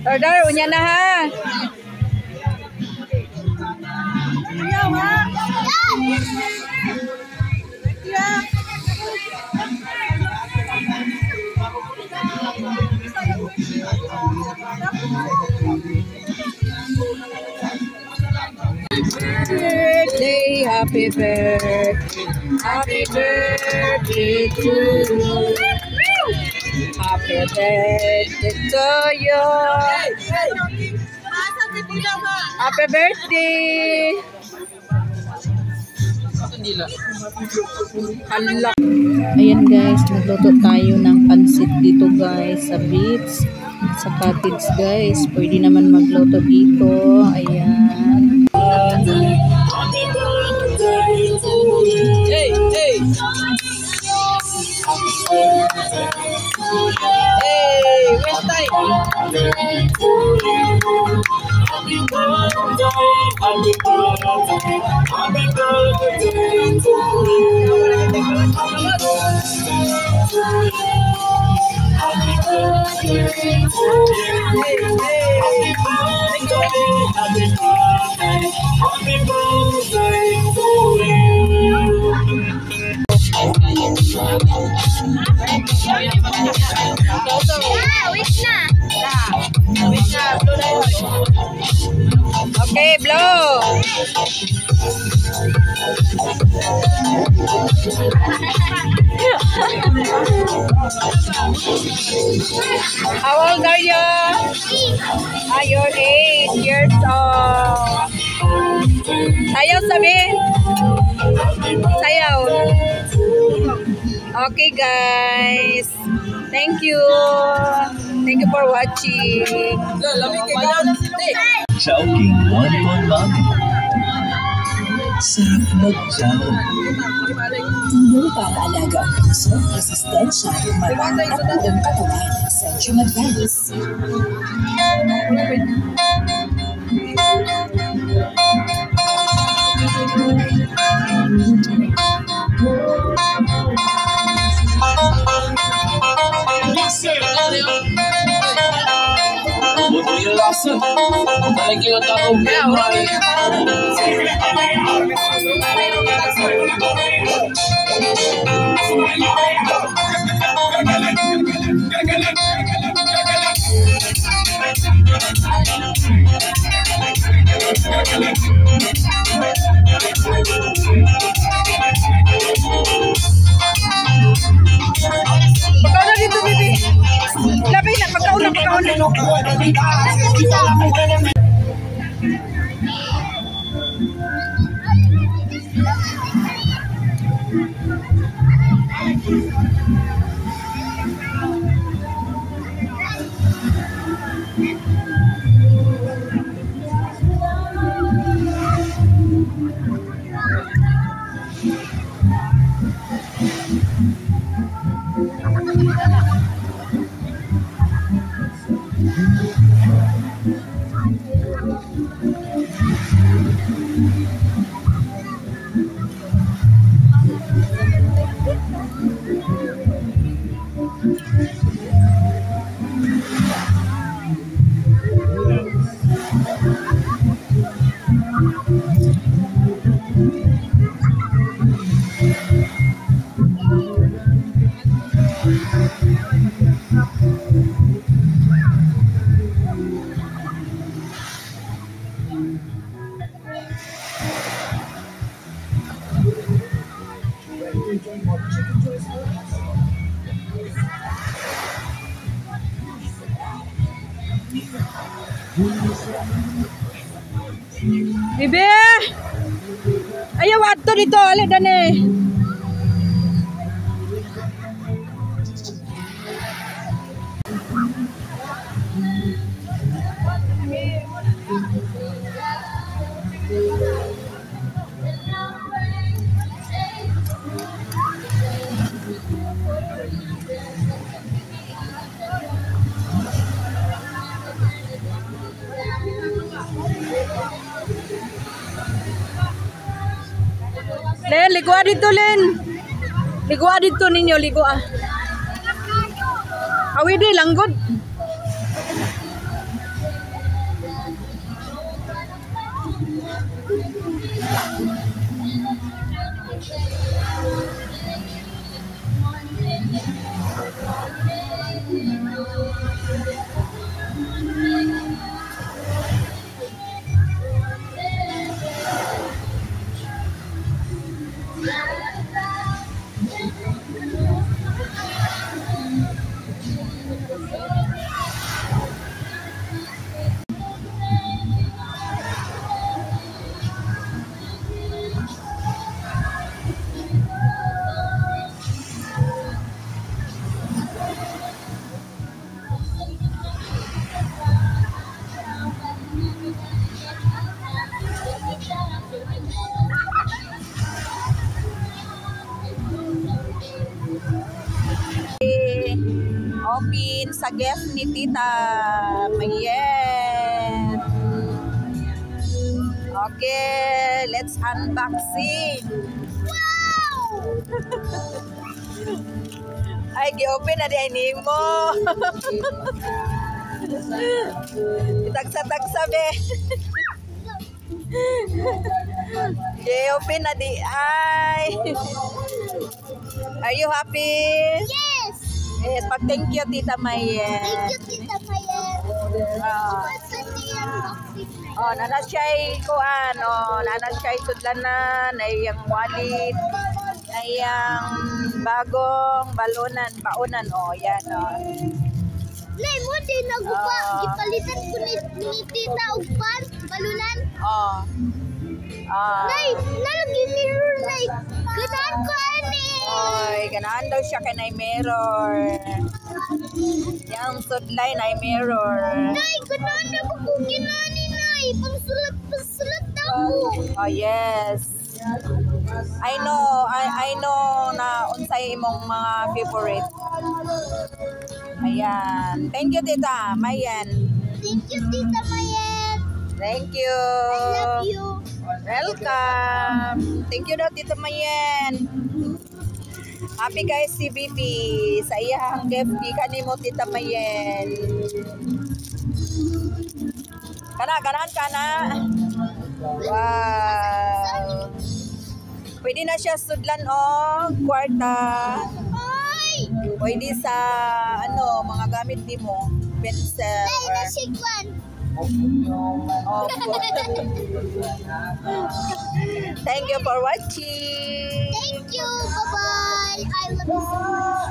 Order, unya na ha. Birthday, happy birthday, happy birthday to you. Happy birthday to you. Happy birthday. Hala. Ayan guys, nagluto tayo ng pansit dito guys sa beach, sa cottage guys. Pwede naman magluto dito. Ayan. Hey, hey. Hey, where's time? Happy birthday, happy birthday, happy birthday to you. Happy birthday to you. Happy birthday, happy birthday, happy birthday to you. Okay, blow. How old are you? You're 8 years old. Sayaw sabi. Sayaw. Okay guys. Thank you. Thank you for watching. Chowking one mami. Sarap mag-chow. Tulong para alaga ang puso, resistensya, mata at buong katawan. Centrum Advance. Buto yung lasa. Talagi yung taong biyamay. Pagkaon na dito, baby. Labay na, pagkaon na. Bibi! Ayaw ato dito, alik dani. Len, ligwa dito, Len. Ligwa dito ninyo, ligwa. Awi di, langgod. Open sa gift ni Tita Mayen. Okay, let's unboxing. Wow! Ay, gi-open na di mo. Tagsa-tagsa be. Gi-open na di ay. Are you happy? Yes! Yes, pag thank you Tita Mayen. Thank you, Tita Mayen. Nana siya'y kuan, nana siya'y tudlanan, ay yung wallet, ay yung bagong baunan, yan, Nay, mo din nagupa. Ipalitan ko ni Tita og balunan. Nay, nalagi mirror, Nay. Ganahan ko, ani. Oy, ganahan daw siya kay nay mirror. Yang sudlay nay mirror. Nay, ganahan na ko kung ginani, Nay. Pangsulat daw ko. Oh, yes. I know na unsay imong mga favorite. Ayan. Thank you, Tita Mayen. Thank you, Tita Mayen. Thank you. I love you. Welcome. Thank you daw, Tita Mayen. Happy guys, CBP. Sa iyang gift, di kanimo, Tita Mayen. Ganahan ka na. Wow. Pwede na siya sudlan kwarta. Ay! Pwede sa mga gamit nimo, pencil Nay, or nasikwan. Thank you for watching. Thank you. Bye-bye. I love you so much.